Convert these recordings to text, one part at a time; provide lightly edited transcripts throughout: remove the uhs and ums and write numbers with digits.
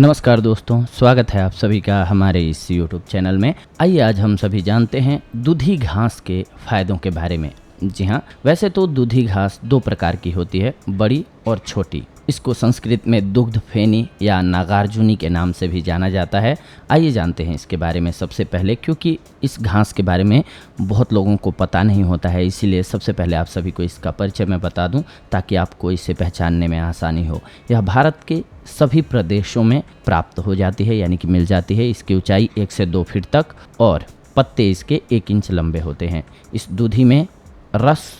नमस्कार दोस्तों, स्वागत है आप सभी का हमारे इस YouTube चैनल में। आइए आज हम सभी जानते हैं दूधी घास के फायदों के बारे में। जी हाँ, वैसे तो दूधी घास दो प्रकार की होती है, बड़ी और छोटी। इसको संस्कृत में दुग्ध फेनी या नागार्जुनी के नाम से भी जाना जाता है। आइए जानते हैं इसके बारे में सबसे पहले, क्योंकि इस घास के बारे में बहुत लोगों को पता नहीं होता है, इसीलिए सबसे पहले आप सभी को इसका परिचय मैं बता दूं ताकि आपको इसे पहचानने में आसानी हो। यह भारत के सभी प्रदेशों में प्राप्त हो जाती है, यानी कि मिल जाती है। इसकी ऊंचाई 1 से 2 फीट तक और पत्ते इसके 1 इंच लंबे होते हैं। इस दूधी में रस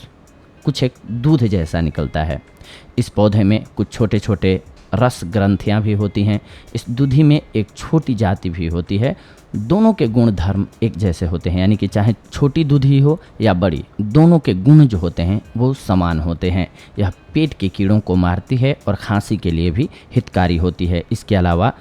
कुछ एक दूध जैसा निकलता है। इस पौधे में कुछ छोटे छोटे रस ग्रंथियाँ भी होती हैं। इस दूधी में एक छोटी जाति भी होती है। दोनों के गुण धर्म एक जैसे होते हैं, यानी कि चाहे छोटी दूधी हो या बड़ी, दोनों के गुण जो होते हैं वो समान होते हैं। यह पेट के कीड़ों को मारती है और खांसी के लिए भी हितकारी होती है। इसके अलावा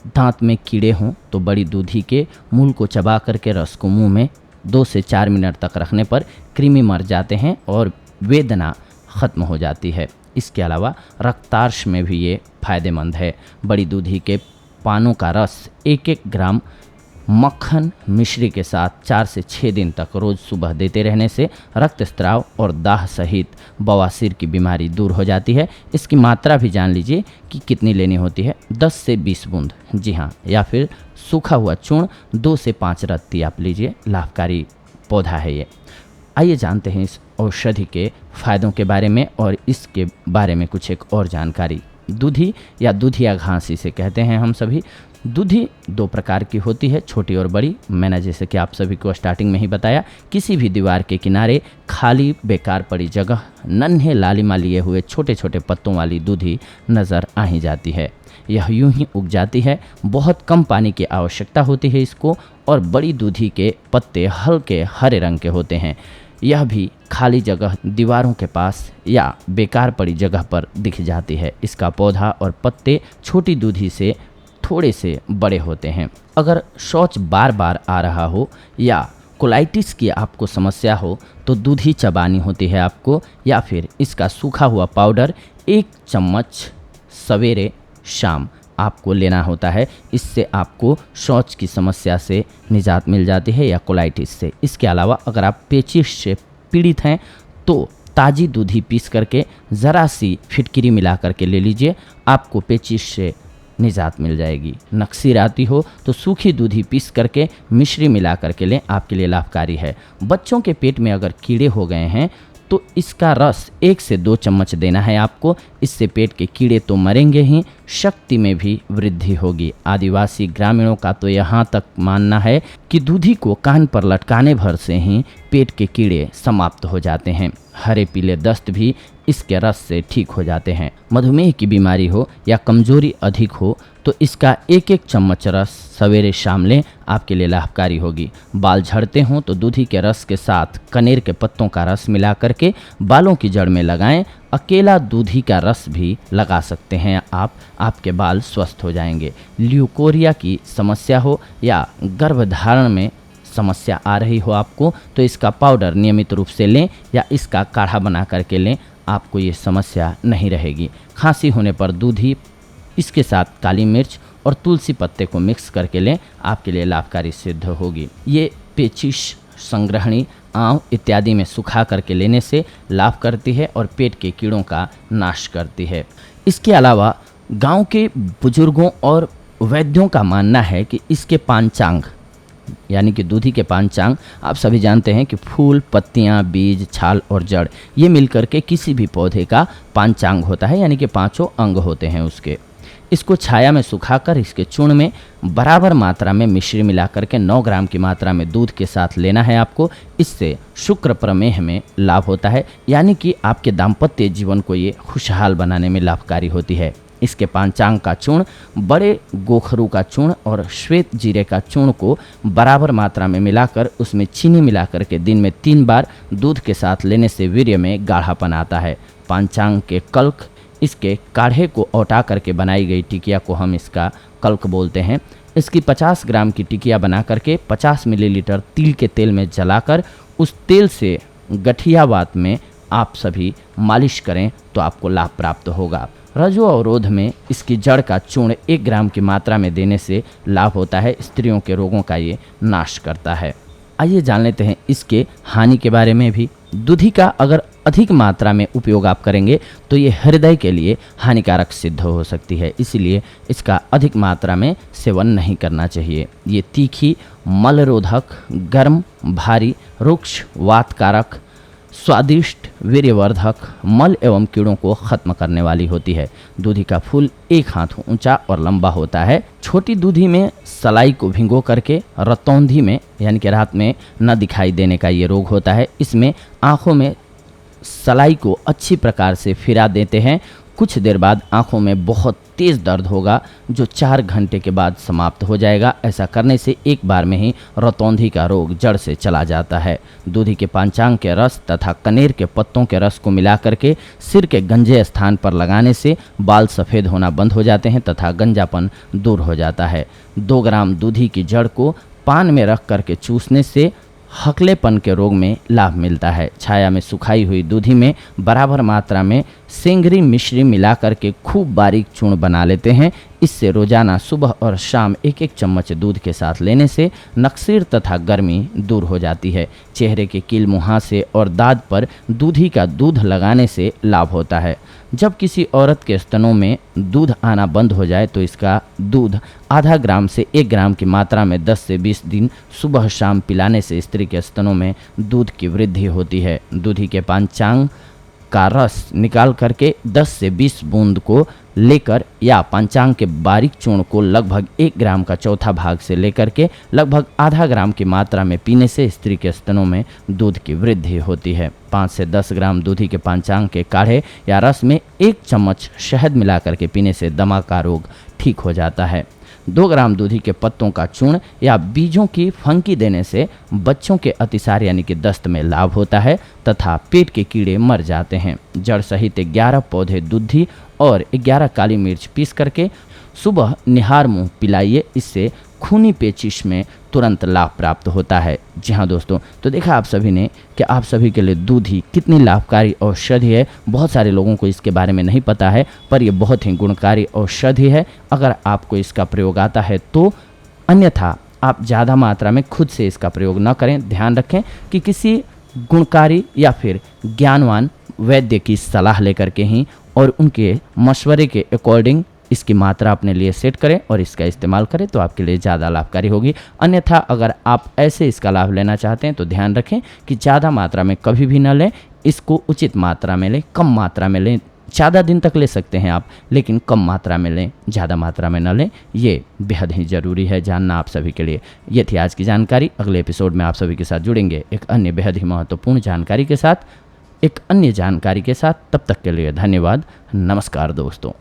दांत में कीड़े हों तो बड़ी दूधी के मूल को चबा करके रस को मुँह में 2 से 4 मिनट तक रखने पर कृमि मर जाते हैं और वेदना ख़त्म हो जाती है। इसके अलावा रक्तार्श में भी ये फायदेमंद है। बड़ी दूधी के पानों का रस 1-1 ग्राम मक्खन मिश्री के साथ 4 से 6 दिन तक रोज़ सुबह देते रहने से रक्तस्राव और दाह सहित बवासीर की बीमारी दूर हो जाती है। इसकी मात्रा भी जान लीजिए कि कितनी लेनी होती है, 10 से 20 बूंद, जी हाँ, या फिर सूखा हुआ चूर्ण 2 से 5 रत्ती आप लीजिए। लाभकारी पौधा है ये। आइए जानते हैं इस औषधि के फायदों के बारे में और इसके बारे में कुछ एक और जानकारी। दूधी या दूधिया घास इसे कहते हैं हम सभी। दूधी 2 प्रकार की होती है, छोटी और बड़ी। मैंने जैसे कि आप सभी को स्टार्टिंग में ही बताया, किसी भी दीवार के किनारे खाली बेकार पड़ी जगह नन्हे लालिमा लिए हुए छोटे छोटे पत्तों वाली दूधी नज़र आ ही जाती है। यह यूं ही उग जाती है। बहुत कम पानी की आवश्यकता होती है इसको, और बड़ी दूधी के पत्ते हल्के हरे रंग के होते हैं। यह भी खाली जगह दीवारों के पास या बेकार पड़ी जगह पर दिख जाती है। इसका पौधा और पत्ते छोटी दूधी से थोड़े से बड़े होते हैं। अगर शौच बार बार आ रहा हो या कोलाइटिस की आपको समस्या हो तो दूधी चबानी होती है आपको, या फिर इसका सूखा हुआ पाउडर 1 चम्मच सवेरे शाम आपको लेना होता है। इससे आपको शौच की समस्या से निजात मिल जाती है या कोलाइटिस से। इसके अलावा अगर आप पेचिश से पीड़ित हैं तो ताज़ी दूधी पीस करके ज़रा सी फिटकिरी मिला करके ले लीजिए, आपको पेचिश से निजात मिल जाएगी। नक्सीर आती हो तो सूखी दूधी पीस करके मिश्री मिला करके लें, आपके लिए लाभकारी है। बच्चों के पेट में अगर कीड़े हो गए हैं तो इसका रस 1 से 2 चम्मच देना है आपको। इससे पेट के कीड़े तो मरेंगे ही, शक्ति में भी वृद्धि होगी। आदिवासी ग्रामीणों का तो यहाँ तक मानना है कि दूधी को कान पर लटकाने भर से ही पेट के कीड़े समाप्त हो जाते हैं। हरे पीले दस्त भी इसके रस से ठीक हो जाते हैं। मधुमेह की बीमारी हो या कमजोरी अधिक हो तो इसका 1-1 चम्मच रस सवेरे शाम लें, आपके लिए लाभकारी होगी। बाल झड़ते हों तो दूधी के रस के साथ कनेर के पत्तों का रस मिला करके बालों की जड़ में लगाएं। अकेला दूधी का रस भी लगा सकते हैं आप, आपके बाल स्वस्थ हो जाएंगे। ल्यूकोरिया की समस्या हो या गर्भधारण में समस्या आ रही हो आपको तो इसका पाउडर नियमित रूप से लें या इसका काढ़ा बना करके लें, आपको ये समस्या नहीं रहेगी। खांसी होने पर दूधी, इसके साथ काली मिर्च और तुलसी पत्ते को मिक्स करके लें, आपके लिए लाभकारी सिद्ध होगी। ये पेचिश, संग्रहणी, आंव इत्यादि में सुखा करके लेने से लाभ करती है और पेट के कीड़ों का नाश करती है। इसके अलावा गांव के बुजुर्गों और वैद्यों का मानना है कि इसके पांचांग, यानी कि दूधी के पांचांग, आप सभी जानते हैं कि फूल, पत्तियां, बीज, छाल और जड़, ये मिलकर के किसी भी पौधे का पांचांग होता है, यानी कि 5 अंग होते हैं उसके। इसको छाया में सुखाकर इसके चूर्ण में बराबर मात्रा में मिश्री मिलाकर के 9 ग्राम की मात्रा में दूध के साथ लेना है आपको। इससे शुक्र प्रमेह में लाभ होता है, यानी कि आपके दाम्पत्य जीवन को ये खुशहाल बनाने में लाभकारी होती है। इसके पांचांग का चूर्ण, बड़े गोखरू का चूर्ण और श्वेत जीरे का चूर्ण को बराबर मात्रा में मिलाकर उसमें चीनी मिलाकर के दिन में 3 बार दूध के साथ लेने से वीर्य में गाढ़ापन आता है। पांचांग के कल्क, इसके काढ़े को औटा करके बनाई गई टिकिया को हम इसका कल्क बोलते हैं। इसकी 50 ग्राम की टिकिया बना करके 50 मिलीलीटर तिल के तेल में जलाकर उस तेल से गठिया वात में आप सभी मालिश करें तो आपको लाभ प्राप्त होगा। रजो अवरोध में इसकी जड़ का चूर्ण 1 ग्राम की मात्रा में देने से लाभ होता है। स्त्रियों के रोगों का ये नाश करता है। आइए जान लेते हैं इसके हानि के बारे में भी। दूधी का अगर अधिक मात्रा में उपयोग आप करेंगे तो ये हृदय के लिए हानिकारक सिद्ध हो सकती है, इसीलिए इसका अधिक मात्रा में सेवन नहीं करना चाहिए। ये तीखी, मलरोधक, गर्म, भारी, रुक्ष, वातकारक, स्वादिष्ट, वीर्यवर्धक, मल एवं कीड़ों को खत्म करने वाली होती है। दूधी का फूल 1 हाथ ऊंचा और लंबा होता है। छोटी दूधी में सलाई को भिगो करके रतौंधी में यानी कि रात में न दिखाई देने का ये रोग होता है। इसमें आँखों में सलाई को अच्छी प्रकार से फिरा देते हैं। कुछ देर बाद आँखों में बहुत तेज़ दर्द होगा जो 4 घंटे के बाद समाप्त हो जाएगा। ऐसा करने से एक बार में ही रतौंधी का रोग जड़ से चला जाता है। दूधी के पांचांग के रस तथा कनेर के पत्तों के रस को मिला करके सिर के गंजे स्थान पर लगाने से बाल सफ़ेद होना बंद हो जाते हैं तथा गंजापन दूर हो जाता है। 2 ग्राम दूधी की जड़ को पान में रख करके चूसने से हकलेपन के रोग में लाभ मिलता है। छाया में सुखाई हुई दूधी में बराबर मात्रा में सेंगरी मिश्री मिला करके खूब बारीक चूर्ण बना लेते हैं। इससे रोजाना सुबह और शाम 1-1 चम्मच दूध के साथ लेने से नक्सीर तथा गर्मी दूर हो जाती है। चेहरे के कील मुहासे और दाद पर दूधी का दूध लगाने से लाभ होता है। जब किसी औरत के स्तनों में दूध आना बंद हो जाए तो इसका दूध आधा ग्राम से 1 ग्राम की मात्रा में 10 से 20 दिन सुबह शाम पिलाने से स्त्री के स्तनों में दूध की वृद्धि होती है। दूधी के पांचांग का रस निकाल करके 10 से 20 बूंद को लेकर या पांचांग के बारीक चूर्ण को लगभग 1 ग्राम का चौथा भाग से लेकर के लगभग आधा ग्राम की मात्रा में पीने से स्त्री के स्तनों में दूध की वृद्धि होती है। 5 से 10 ग्राम दूधी के पांचांग के काढ़े या रस में 1 चम्मच शहद मिला करके पीने से दमा का रोग ठीक हो जाता है। 2 ग्राम दूधी के पत्तों का चूर्ण या बीजों की फंकी देने से बच्चों के अतिसार यानी कि दस्त में लाभ होता है तथा पेट के कीड़े मर जाते हैं। जड़ सहित 11 पौधे दूधी और 11 काली मिर्च पीस करके सुबह निहार मुंह पिलाइए। इससे खूनी पेचिश में तुरंत लाभ प्राप्त होता है। जी हाँ दोस्तों, तो देखा आप सभी ने कि आप सभी के लिए दूधी कितनी लाभकारी औषधि है। बहुत सारे लोगों को इसके बारे में नहीं पता है, पर यह बहुत ही गुणकारी औषधि है। अगर आपको इसका प्रयोग आता है तो, अन्यथा आप ज़्यादा मात्रा में खुद से इसका प्रयोग न करें। ध्यान रखें कि किसी गुणकारी या फिर ज्ञानवान वैद्य की सलाह लेकर के ही और उनके मशवरे के अकॉर्डिंग इसकी मात्रा अपने लिए सेट करें और इसका इस्तेमाल करें तो आपके लिए ज़्यादा लाभकारी होगी। अन्यथा अगर आप ऐसे इसका लाभ लेना चाहते हैं तो ध्यान रखें कि ज़्यादा मात्रा में कभी भी न लें। इसको उचित मात्रा में लें, कम मात्रा में लें। ज़्यादा दिन तक ले सकते हैं आप, लेकिन कम मात्रा में लें, ज़्यादा मात्रा में न लें। ये बेहद ही ज़रूरी है जानना आप सभी के लिए। ये थी आज की जानकारी। अगले एपिसोड में आप सभी के साथ जुड़ेंगे एक अन्य बेहद ही महत्वपूर्ण जानकारी के साथ, एक अन्य जानकारी के साथ। तब तक के लिए धन्यवाद। नमस्कार दोस्तों।